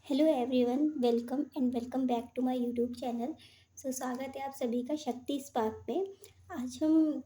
Hello everyone, welcome back to my YouTube channel. स्वागत है आप सभी का शक्ति स्पार्क पे। आज हम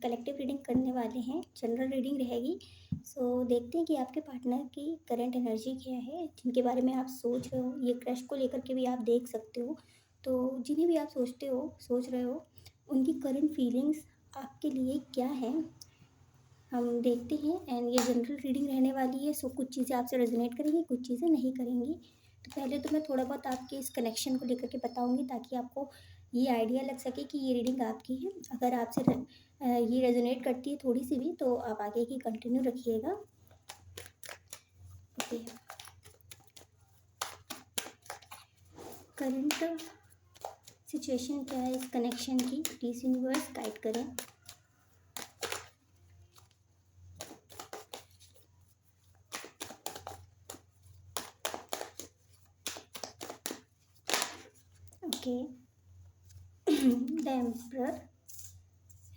कलेक्टिव रीडिंग करने वाले हैं। जनरल रीडिंग रहेगी। देखते हैं कि आपके पार्टनर की करंट एनर्जी क्या है, जिनके बारे में आप सोच रहे हो। ये क्रश को लेकर के भी आप देख सकते हो। तो जिन्हें भी आप सोच रहे हो, उनकी करंट फीलिंग्स आपके लिए क्या है, हम देखते हैं। एंड ये जनरल रीडिंग रहने वाली है। कुछ चीज़ें आपसे रेजोनेट करेंगी, कुछ चीज़ें नहीं करेंगी। तो पहले तो मैं थोड़ा बहुत आपके इस कनेक्शन को लेकर के बताऊंगी, ताकि आपको ये आइडिया लग सके कि ये रीडिंग आपकी है। अगर आपसे ये रेजोनेट करती है थोड़ी सी भी, तो आप आगे की कंटिन्यू रखिएगा। ओके। करंट सिचुएशन क्या है इस कनेक्शन की, प्लीज़ यूनिवर्स गाइड करें। Okay. The emperor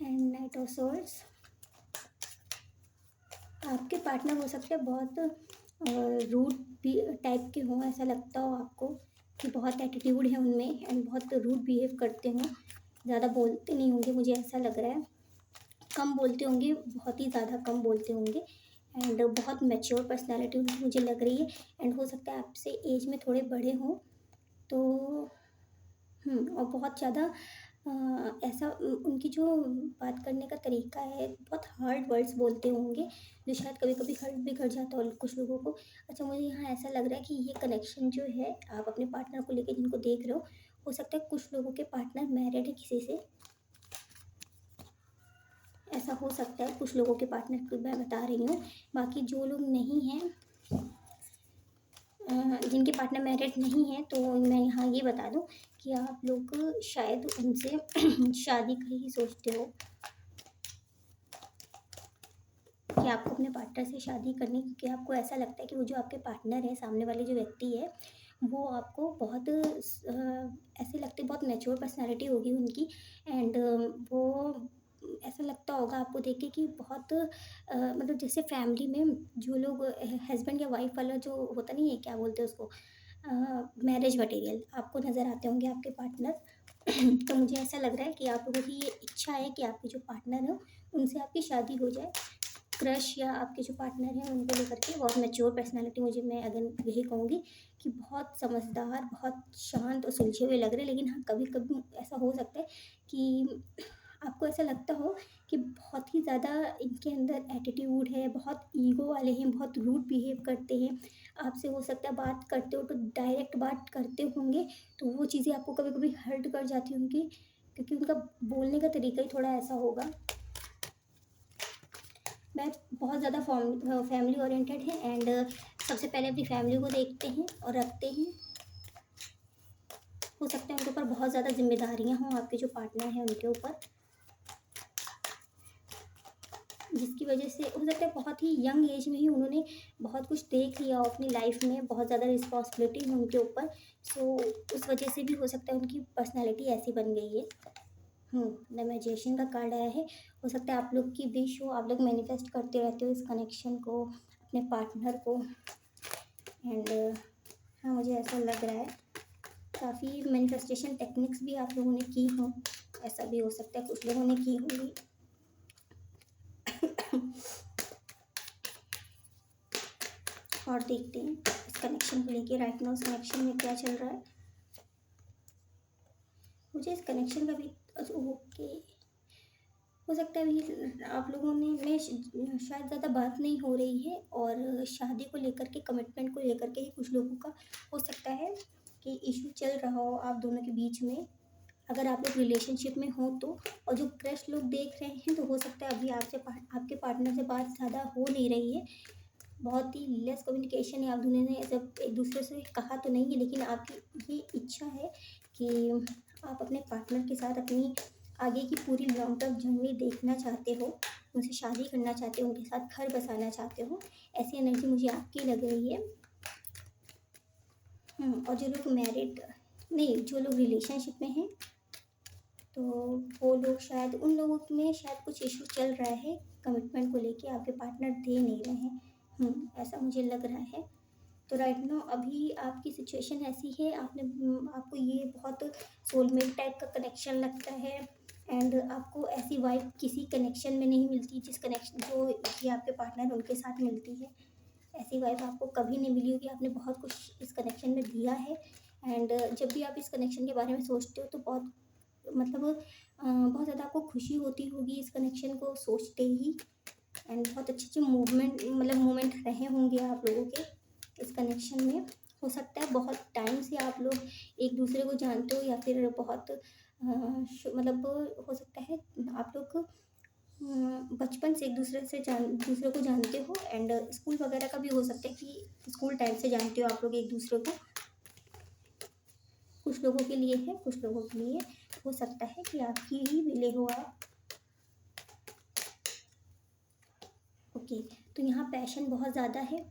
and night of swords. आपके पार्टनर हो सकते हैं बहुत रूड भी टाइप के हों। ऐसा लगता हो आपको कि बहुत एटीट्यूड है उनमें एंड बहुत रूड बिहेव करते हों। ज़्यादा बोलते नहीं होंगे, मुझे ऐसा लग रहा है। कम बोलते होंगे, बहुत ही ज़्यादा कम बोलते होंगे। एंड बहुत मैच्योर पर्सनालिटी उनकी मुझे लग रही है। एंड हो सकता है आपसे एज में थोड़े बड़े हों। तो और बहुत ज़्यादा ऐसा उनकी जो बात करने का तरीका है, बहुत हार्ड वर्ड्स बोलते होंगे, जो शायद कभी कभी हर्ट भी कर जाता हो कुछ लोगों को। अच्छा, मुझे यहाँ ऐसा लग रहा है कि ये कनेक्शन जो है, आप अपने पार्टनर को लेकर जिनको देख रहे हो सकता है कुछ लोगों के पार्टनर मैरिड है किसी से। ऐसा हो सकता है, कुछ लोगों के पार्टनर को मैं बता रही हूँ। बाकी जो लोग नहीं हैं, जिनके पार्टनर मैरिड नहीं है, तो मैं यहाँ ये बता दूँ कि आप लोग शायद उनसे शादी का ही सोचते हो, कि आपको अपने पार्टनर से शादी करनी, क्योंकि आपको ऐसा लगता है कि वो जो आपके पार्टनर है, सामने वाले जो व्यक्ति है, वो आपको बहुत ऐसे लगते, बहुत मैच्योर पर्सनालिटी होगी उनकी। एंड वो ऐसा लगता होगा आपको देख के कि बहुत मतलब जैसे फैमिली में जो लोग हस्बैंड या वाइफ वाला जो होता नहीं है, क्या बोलते हैं उसको, मैरिज मटेरियल आपको नज़र आते होंगे आपके पार्टनर। तो मुझे ऐसा लग रहा है कि आप लोगों की ये इच्छा है कि आपके जो पार्टनर हो, उनसे आपकी शादी हो जाए। क्रश या आपके जो पार्टनर हैं उनको लेकर के बहुत मैच्योर पर्सनालिटी, मुझे मैं अगर यही कहूँगी कि बहुत समझदार, बहुत शांत और सुलझे हुए लग रहे हैं। लेकिन हाँ, कभी कभी ऐसा हो सकता है कि आपको ऐसा लगता हो कि बहुत ही ज़्यादा इनके अंदर एटीट्यूड है, बहुत ईगो वाले हैं, बहुत रूड बिहेव करते हैं आपसे। हो सकता है बात करते हो तो डायरेक्ट बात करते होंगे, तो वो चीज़ें आपको कभी कभी हर्ट कर जाती होंगी, क्योंकि उनका बोलने का तरीका ही थोड़ा ऐसा होगा। मैं बहुत ज़्यादा फैमिली ओरिएंटेड है। एंड सबसे पहले अपनी फैमिली को देखते हैं और रखते हैं। हो सकता है उनके ऊपर बहुत ज़्यादा जिम्मेदारियां हों, आपके जो पार्टनर हैं उनके ऊपर, जिसकी वजह से हो सकता है बहुत ही यंग एज में ही उन्होंने बहुत कुछ देख लिया हो अपनी लाइफ में, बहुत ज़्यादा रिस्पॉन्सिबिलिटी है उनके ऊपर। उस वजह से भी हो सकता है उनकी पर्सनैलिटी ऐसी बन गई है। द मैजिशियन का कार्ड आया है। हो सकता है आप लोग की विश हो, आप लोग मैनिफेस्ट करते रहते हो इस कनेक्शन को, अपने पार्टनर को। एंड हाँ, मुझे ऐसा लग रहा है काफ़ी मैनिफेस्टेशन टेक्निक्स भी आप लोगों ने की हों। ऐसा भी हो सकता है कुछ लोगों ने की होंगी। और देखते हैं इस कनेक्शन को लेके राइट नाउ इस कनेक्शन में क्या चल रहा है। मुझे इस कनेक्शन का भी ओके, हो सकता है अभी आप लोगों ने में शायद ज़्यादा बात नहीं हो रही है, और शादी को लेकर के, कमिटमेंट को लेकर के ही कुछ लोगों का हो सकता है कि इशू चल रहा हो आप दोनों के बीच में, अगर आप लोग रिलेशनशिप में हो तो। और जो क्रश लोग देख रहे हैं, तो हो सकता है अभी आपके पार्टनर से बात ज़्यादा हो नहीं रही है, बहुत ही लेस कम्युनिकेशन है। आप दोनों ने जब एक दूसरे से कहा तो नहीं है, लेकिन आपकी ये इच्छा है कि आप अपने पार्टनर के साथ अपनी आगे की पूरी लॉन्ग टर्म जर्नी देखना चाहते हो, उनसे शादी करना चाहते हो, उनके साथ घर बसाना चाहते हो। ऐसी एनर्जी मुझे आपकी लग रही है। और जो लोग मैरिड नहीं, जो लोग रिलेशनशिप में हैं, तो वो लोग शायद, उन लोगों में शायद कुछ इशू चल रहा है कमिटमेंट को लेके, आपके पार्टनर दे नहीं रहे हैं। ऐसा मुझे लग रहा है। तो राइट नाउ अभी आपकी सिचुएशन ऐसी है, आपको ये बहुत सोलमेट टाइप का कनेक्शन लगता है। एंड आपको ऐसी वाइब किसी कनेक्शन में नहीं मिलती जिस कनेक्शन जो ये आपके पार्टनर उनके साथ मिलती है। ऐसी वाइब आपको कभी नहीं मिली होगी, आपने बहुत कुछ इस कनेक्शन में दिया है। एंड जब भी आप इस कनेक्शन के बारे में सोचते हो तो बहुत मतलब बहुत ज़्यादा आपको खुशी होती होगी इस कनेक्शन को सोचते ही। एंड बहुत अच्छे अच्छे मोमेंट रहे होंगे आप लोगों के इस कनेक्शन में। हो सकता है बहुत टाइम से आप लोग एक दूसरे को जानते हो, या फिर बहुत हो सकता है आप लोग बचपन से एक दूसरे को जानते हो। एंड स्कूल वगैरह का भी हो सकता है कि स्कूल टाइम से जानते हो आप लोग एक दूसरे को। कुछ लोगों के लिए है, कुछ लोगों के लिए हो सकता है कि आपकी ही मिले हो आप। ओके, तो यहाँ पैशन बहुत ज़्यादा है,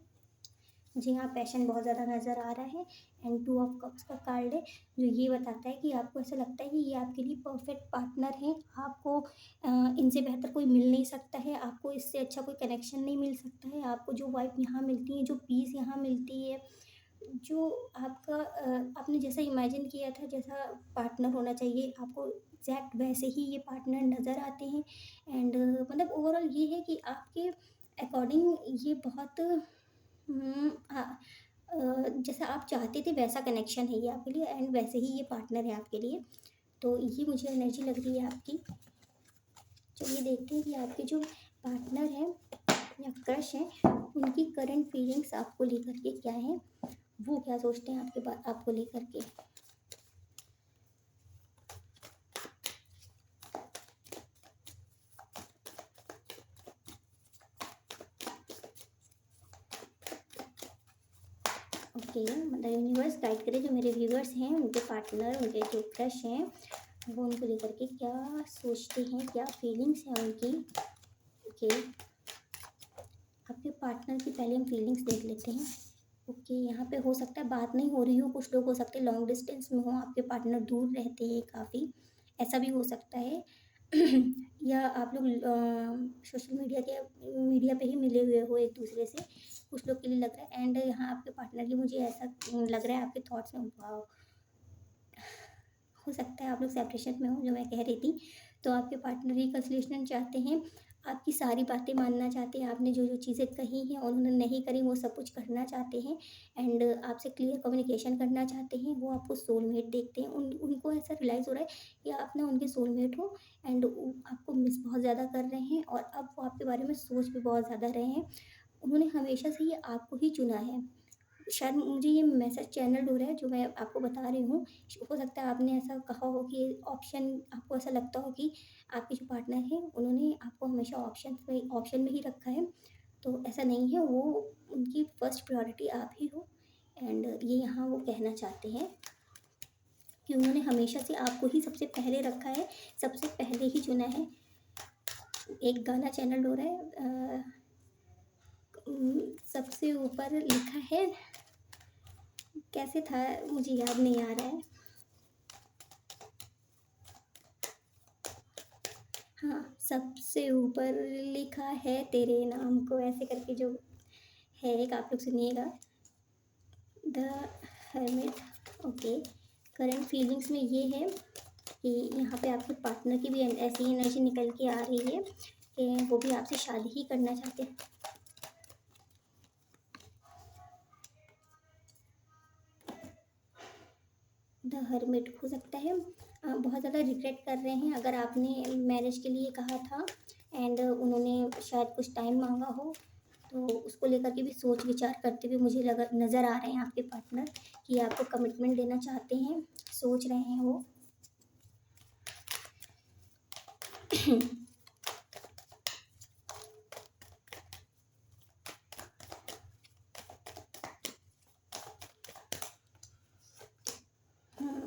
मुझे यहाँ पैशन बहुत ज़्यादा नज़र आ रहा है। एंड 2 ऑफ कप्स का कार्ड है जो ये बताता है कि आपको ऐसा लगता है कि ये आपके लिए परफेक्ट पार्टनर है। आपको इनसे बेहतर कोई मिल नहीं सकता है, आपको इससे अच्छा कोई कनेक्शन नहीं मिल सकता है। आपको जो वाइब यहाँ मिलती है, जो पीस यहाँ मिलती है, जो आपने जैसा इमेजिन किया था जैसा पार्टनर होना चाहिए, आपको एग्जैक्ट वैसे ही ये पार्टनर नज़र आते हैं। एंड ओवरऑल ये है कि आपके अकॉर्डिंग ये बहुत जैसा आप चाहते थे वैसा कनेक्शन है ये आपके लिए, एंड वैसे ही ये पार्टनर है आपके लिए। तो ये मुझे एनर्जी लग रही है आपकी। चलिए देखते हैं कि आपके जो पार्टनर हैं या क्रश हैं उनकी करंट फीलिंग्स आपको लेकर के क्या है, वो क्या सोचते हैं आपको लेकर के। ओके, मतलब यूनिवर्स गाइड करे जो मेरे व्यूअर्स हैं उनके पार्टनर, उनके जो क्रश हैं वो उनको लेकर के क्या सोचते हैं, क्या फीलिंग्स हैं उनकी। ओके, आपके पार्टनर की पहले हम फीलिंग्स देख लेते हैं। ओके, यहाँ पे हो सकता है बात नहीं हो रही हो, कुछ लोग हो सकते हैं लॉन्ग डिस्टेंस में हो, आपके पार्टनर दूर रहते हैं काफ़ी, ऐसा भी हो सकता है। या आप लोग सोशल मीडिया पे ही मिले हुए हो एक दूसरे से, कुछ लोग के लिए लग रहा है। एंड यहाँ आपके पार्टनर की मुझे ऐसा लग रहा है आपके थॉट्स में, वाओ, हो सकता है आप लोग सेपरेशन में हो जो मैं कह रही थी। तो आपके पार्टनर रिकन्सिलिएशन चाहते हैं, आपकी सारी बातें मानना चाहते हैं, आपने जो जो चीज़ें कही हैं और उन्होंने नहीं करी वो सब कुछ करना चाहते हैं। एंड आपसे क्लियर कम्युनिकेशन करना चाहते हैं। वो आपको सोलमेट देखते हैं, उनको ऐसा रियलाइज़ हो रहा है कि आप ना उनके सोलमेट हो। एंड आपको मिस बहुत ज़्यादा कर रहे हैं और अब वो आपके बारे में सोच भी बहुत ज़्यादा रहे हैं। उन्होंने हमेशा से ये आपको ही चुना है। शायद मुझे ये मैसेज चैनल हो रहा है जो मैं आपको बता रही हूँ। हो सकता है आपने ऐसा कहा हो कि ऑप्शन, आपको ऐसा लगता हो कि आपके जो पार्टनर हैं उन्होंने आपको हमेशा ऑप्शन में ही रखा है। तो ऐसा नहीं है, वो उनकी फर्स्ट प्रायोरिटी आप ही हो। एंड ये यहाँ वो कहना चाहते हैं कि उन्होंने हमेशा से आपको ही सबसे पहले रखा है, सबसे पहले ही चुना है। एक गाना चैनल हो रहा है, सबसे ऊपर लिखा है, कैसे था मुझे याद नहीं आ रहा है। हाँ, सबसे ऊपर लिखा है तेरे नाम को, ऐसे करके जो है एक, आप लोग सुनिएगा। The hermit. Okay, current feelings में ये है कि यहाँ पे आपके पार्टनर की भी ऐसी एनर्जी निकल के आ रही है कि वो भी आपसे शादी ही करना चाहते हैं। द हर्मिट हो सकता है बहुत ज़्यादा रिग्रेट कर रहे हैं अगर आपने मैरिज के लिए कहा था एंड उन्होंने शायद कुछ टाइम मांगा हो, तो उसको लेकर के भी सोच विचार करते हुए मुझे लगा नज़र आ रहे हैं आपके पार्टनर कि आपको कमिटमेंट देना चाहते हैं, सोच रहे हैं वो।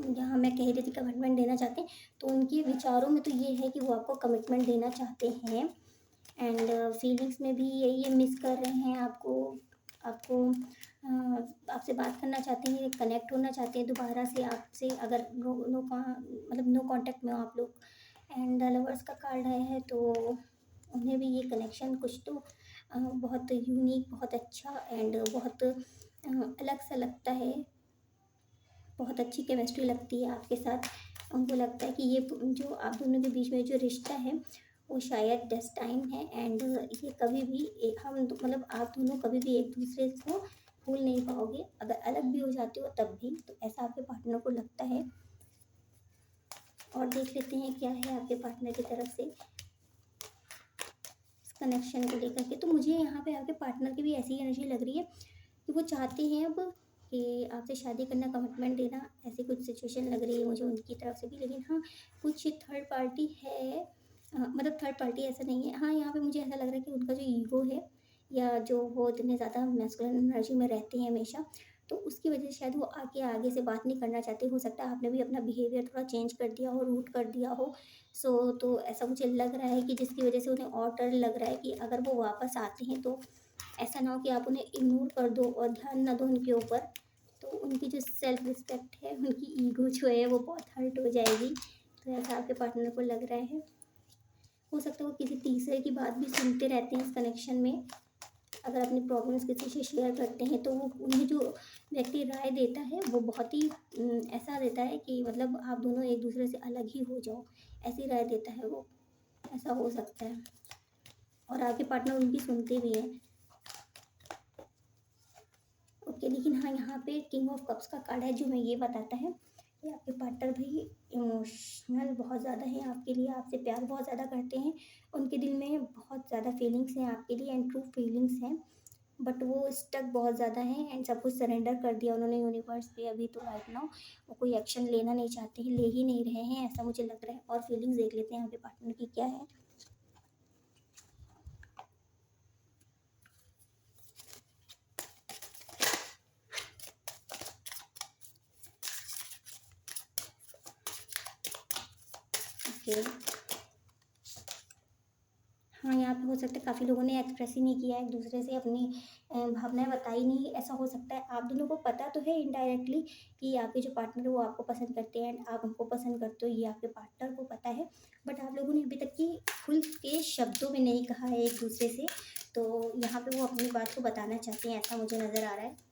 यहाँ मैं कह रही थी कमिटमेंट देना चाहते हैं, तो उनके विचारों में तो ये है कि वो आपको कमिटमेंट देना चाहते हैं। एंड फीलिंग्स में भी यही मिस कर रहे हैं आपको। आपको आपसे बात करना चाहते हैं, कनेक्ट होना चाहते हैं दोबारा से आपसे, अगर नो कांटेक्ट में हो आप लोग। एंड लवर्स का कार्ड आया है तो उन्हें भी ये कनेक्शन कुछ तो बहुत यूनिक, बहुत अच्छा एंड बहुत अलग सा लगता है, बहुत अच्छी केमिस्ट्री लगती है आपके साथ। उनको लगता है कि ये जो आप दोनों के बीच में जो रिश्ता है वो शायद डेस्टाइन है, एंड ये कभी भी मतलब आप दोनों कभी भी एक दूसरे को भूल नहीं पाओगे, अगर अलग भी हो जाते हो तब भी। तो ऐसा आपके पार्टनर को लगता है। और देख लेते हैं क्या है आपके पार्टनर की तरफ से इस कनेक्शन को लेकर के। तो मुझे यहाँ पे आपके पार्टनर की भी ऐसी एनर्जी लग रही है कि वो चाहते हैं अब कि आपसे शादी करना, कमिटमेंट देना, ऐसी कुछ सिचुएशन लग रही है मुझे उनकी तरफ से भी। लेकिन हाँ, कुछ थर्ड पार्टी है, मतलब थर्ड पार्टी ऐसा नहीं है। हाँ, यहाँ पे मुझे ऐसा लग रहा है कि उनका जो ईगो है, या जो वो इतने ज़्यादा मैस्कुलिन एनर्जी में रहते हैं हमेशा, तो उसकी वजह से शायद वो आगे आगे से बात नहीं करना चाहते। हो सकता है आपने भी अपना बिहेवियर थोड़ा चेंज कर दिया हो, रूट कर दिया हो। तो ऐसा मुझे लग रहा है कि जिसकी वजह से उन्हें और डर लग रहा है कि अगर वो वापस आते हैं तो ऐसा ना हो कि आप उन्हें इग्नोर कर दो और ध्यान ना दो उनके ऊपर। तो उनकी जो सेल्फ रिस्पेक्ट है, उनकी ईगो जो है वो बहुत हर्ट हो जाएगी। तो ऐसा आपके पार्टनर को लग रहा है। हो सकता है वो किसी तीसरे की बात भी सुनते रहते हैं इस कनेक्शन में। अगर अपनी प्रॉब्लम्स किसी से शेयर करते हैं तो वो उन्हें जो व्यक्ति राय देता है वो बहुत ही ऐसा देता है कि मतलब आप दोनों एक दूसरे से अलग ही हो जाओ, ऐसी राय देता है वो। ऐसा हो सकता है। और आपके पार्टनर उनकी सुनते भी हैं। ओके, लेकिन हाँ, यहाँ पे किंग ऑफ कप्स का कार्ड है जो मैं ये बताता है कि आपके पार्टनर भी इमोशनल बहुत ज़्यादा है आपके लिए, आपसे प्यार बहुत ज़्यादा करते हैं। उनके दिल में बहुत ज़्यादा फीलिंग्स हैं आपके लिए, एंड ट्रू फीलिंग्स हैं। बट वो स्टक बहुत ज़्यादा हैं, एंड सब कुछ सरेंडर कर दिया उन्होंने यूनिवर्स पे अभी। तो राइट नाउ वो कोई एक्शन लेना नहीं चाहते हैं, ले ही नहीं रहे हैं, ऐसा मुझे लग रहा है। और फीलिंग्स देख लेते हैं आपके पार्टनर की क्या है। ओके, हाँ, यहाँ पे हो सकता है काफ़ी लोगों ने एक्सप्रेस ही नहीं किया एक दूसरे से अपनी भावनाएँ बताई नहीं। ऐसा हो सकता है आप दोनों को पता तो है इनडायरेक्टली कि आपके जो पार्टनर है वो आपको पसंद करते हैं, एंड आप उनको पसंद करते हो, ये आपके पार्टनर को पता है। बट आप लोगों ने अभी तक की खुल के शब्दों में नहीं कहा है एक दूसरे से। तो यहाँ पे वो अपनी बात को बताना चाहते हैं, ऐसा मुझे नज़र आ रहा है।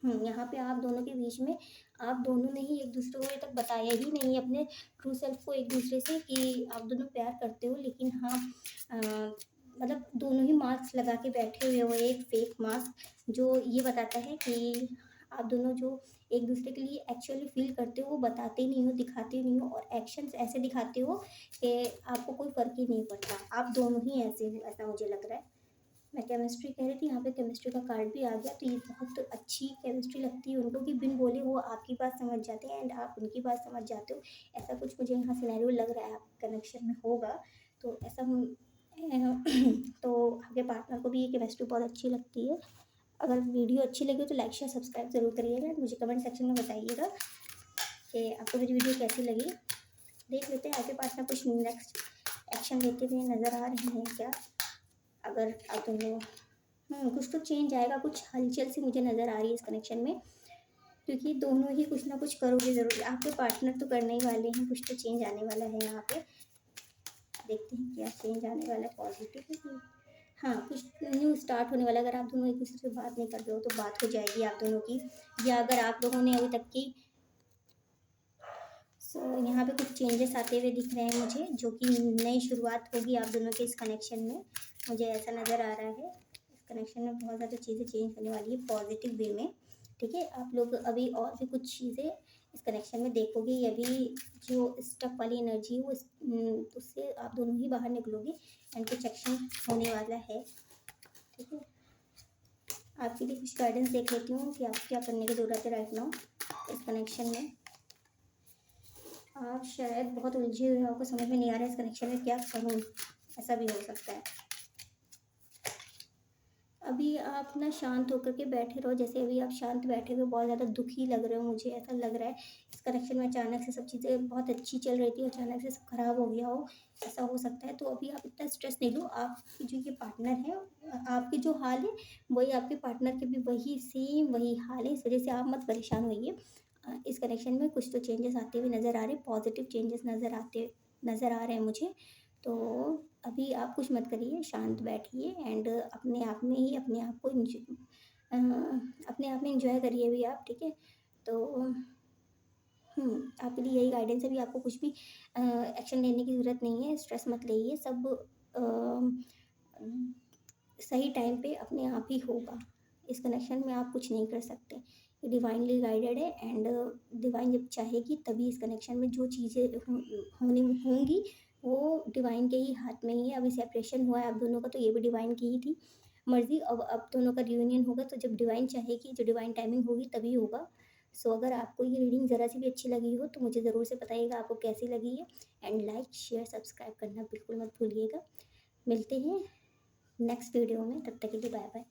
यहाँ पे आप दोनों के बीच में आप दोनों ने ही एक दूसरे को ये तक बताया ही नहीं है अपने ट्रू सेल्फ को एक दूसरे से कि आप दोनों प्यार करते हो। लेकिन हाँ, मतलब दोनों ही मास्क लगा के बैठे हुए हो, एक फेक मास्क जो ये बताता है कि आप दोनों जो एक दूसरे के लिए एक्चुअली फील करते हो वो बताते नहीं हो, दिखाते नहीं हो, और एक्शंस ऐसे दिखाते हो कि आपको कोई फ़र्क ही नहीं पड़ता। आप दोनों ही ऐसे हो, ऐसा मुझे लग रहा है। मैं केमिस्ट्री कह रही थी, यहाँ पे केमिस्ट्री का कार्ड भी आ गया। तो ये बहुत अच्छी केमिस्ट्री लगती है उनको कि बिन बोले वो आपकी बात समझ जाते हैं, एंड आप उनकी बात समझ जाते हो। ऐसा कुछ मुझे यहाँ सिनेरियो लग रहा है आप कनेक्शन में होगा। तो ऐसा तो आपके पार्टनर को भी ये केमिस्ट्री बहुत अच्छी लगती है। अगर वीडियो अच्छी लगी हो तो लाइक शेयर सब्सक्राइब ज़रूर करिएगा, मुझे कमेंट सेक्शन में बताइएगा कि आपको मेरी वीडियो कैसी लगी। देख लेते हैं आपके पार्टनर कुछ नेक्स्ट एक्शन लेते हुए नज़र आ रहे हैं क्या। अगर आप दोनों कुछ तो चेंज आएगा, कुछ हलचल सी मुझे नज़र आ रही है इस कनेक्शन में। क्योंकि दोनों ही कुछ ना कुछ करोगे ज़रूर, आपके पार्टनर तो करने ही वाले हैं, कुछ तो चेंज आने वाला है यहाँ पे। देखते हैं क्या चेंज आने वाला है, पॉजिटिव है कि हाँ, कुछ न्यू स्टार्ट होने वाला है। अगर आप दोनों एक दूसरे से बात नहीं कर रहे हो तो बात हो जाएगी आप दोनों की। या अगर आप लोगों ने अभी तक की यहाँ पे कुछ चेंजेस आते हुए दिख रहे हैं मुझे, जो कि नई शुरुआत होगी आप दोनों के इस कनेक्शन में, मुझे ऐसा नज़र आ रहा है। इस कनेक्शन में बहुत ज़्यादा चीज़ें चेंज होने वाली है पॉजिटिव वे में। ठीक है, आप लोग अभी और भी कुछ चीज़ें इस कनेक्शन में देखोगे। ये अभी जो स्टक वाली एनर्जी है वो उससे आप दोनों ही बाहर निकलोगे, एंड कुछ एक्शन होने वाला है। ठीक है, आपके लिए कुछ गाइडेंस देख लेती हूँ कि आपको क्या करने की ज़रूरत है राइट नाउ इस कनेक्शन में। आप शायद बहुत उलझे हुए हो, आपको समझ में नहीं आ रहा है इस कनेक्शन में क्या करूँ, ऐसा भी हो सकता है। अभी आप ना शांत होकर के बैठे रहो, जैसे अभी आप शांत बैठे हुए बहुत ज़्यादा दुखी लग रहे हो, मुझे ऐसा लग रहा है। इस कनेक्शन में अचानक से सब चीज़ें बहुत अच्छी चल रही थी, अचानक से सब खराब हो गया हो, ऐसा हो सकता है। तो अभी आप इतना स्ट्रेस नहीं लो। आपकी जो ये पार्टनर है, आपकी जो हाल है वही आपके पार्टनर के भी वही सेम वही हाल है, इस वजह से आप मत परेशान होइए। इस कनेक्शन में कुछ तो चेंजेस आते हुए नज़र आ रहे हैं, पॉजिटिव चेंजेस नज़र आ रहे हैं मुझे। तो अभी आप कुछ मत करिए, शांत बैठिए एंड अपने आप में ही अपने आप को अपने आप में एंजॉय करिए भी आप, ठीक है? तो आपके लिए यही गाइडेंस है, अभी आपको कुछ भी एक्शन लेने की ज़रूरत नहीं है, स्ट्रेस मत लेइए, सब सही टाइम पे अपने आप ही होगा। इस कनेक्शन में आप कुछ नहीं कर सकते। ये डिवाइनली गाइडेड है एंड डिवाइन जब चाहेगी तभी इस कनेक्शन में जो चीज़ें होनी होंगी, वो डिवाइन के ही हाथ में ही है। अभी सेपरेशन हुआ है आप दोनों का, तो ये भी डिवाइन की ही थी मर्ज़ी। अब दोनों का रियूनियन होगा, तो जब डिवाइन चाहेगी, जो डिवाइन टाइमिंग होगी तभी होगा। सो अगर आपको ये रीडिंग ज़रा सी भी अच्छी लगी हो तो मुझे ज़रूर से बताइएगा आपको कैसी लगी है एंड लाइक, शेयर, सब्सक्राइब करना बिल्कुल मत भूलिएगा। मिलते हैं नेक्स्ट वीडियो में, तब तक के लिए बाय बाय।